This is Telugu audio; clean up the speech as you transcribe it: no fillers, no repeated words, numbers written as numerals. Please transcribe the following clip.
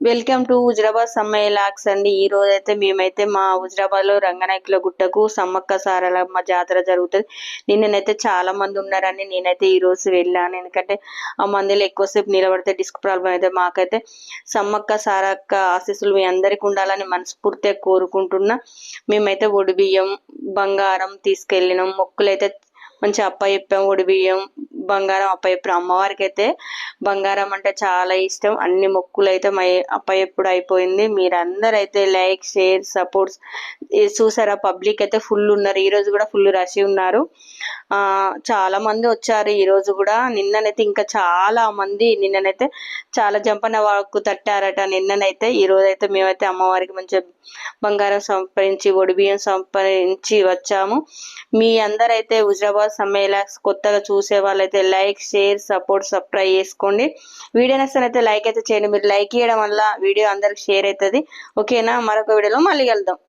వెల్కమ్ టు హుజరాబాద్ సమ్మయ్య లాక్స్ అండి. ఈ రోజు అయితే మేమైతే మా హుజరాబాద్ లో రంగనాయకుల గుట్టకు సమ్మక్క సారలమ్మ జాతర జరుగుతుంది. నిన్ననైతే చాలా మంది ఉన్నారని నేనైతే ఈ రోజు వెళ్ళాను. ఎందుకంటే ఆ మందిలో ఎక్కువసేపు నిలబడితే డిస్క్ ప్రాబ్లం అయితే మాకైతే సమ్మక్క సారక్క ఆశీస్సులు మీ అందరికి ఉండాలని మనస్ఫూర్తిగా కోరుకుంటున్నా. మేమైతే ఒడి బియ్యం బంగారం తీసుకెళ్ళినాం. మొక్కులైతే మంచి అప్పచెప్పాం. ఒడి బియ్యం బంగారం అప్పచెప్పాం. అమ్మవారికి అయితే బంగారం అంటే చాలా ఇష్టం. అన్ని మొక్కులు అయితే అప్పచెప్పుడు అయిపోయింది. మీరందరూ అయితే లైక్ షేర్ సపోర్ట్స్ చూసారా, పబ్లిక్ అయితే ఫుల్ ఉన్నారు. ఈ రోజు కూడా ఫుల్ రష్ ఉన్నారు. చాలా మంది వచ్చారు ఈ రోజు కూడా. నిన్ననైతే ఇంకా చాలా మంది నిన్ననైతే చాలా జంపన వాకు తట్టారట. నిన్ననైతే ఈ రోజు అయితే మేమైతే అమ్మవారికి మంచిగా బంగారం సంపరించి ఒడి బియ్యం సంపరించి వచ్చాము. మీ అందరైతే హుజరాబాద్ సమ్మేళాక్స్ కొత్తగా చూసే వాళ్ళైతే లైక్ షేర్ సపోర్ట్ సబ్స్క్రైబ్ చేసుకోండి. వీడియో నచ్చినైతే లైక్ అయితే చేయండి. మీరు లైక్ చేయడం వల్ల వీడియో అందరికి షేర్ అవుతుంది. ఓకేనా, మరొక వీడియోలో మళ్ళీ కలుద్దాం.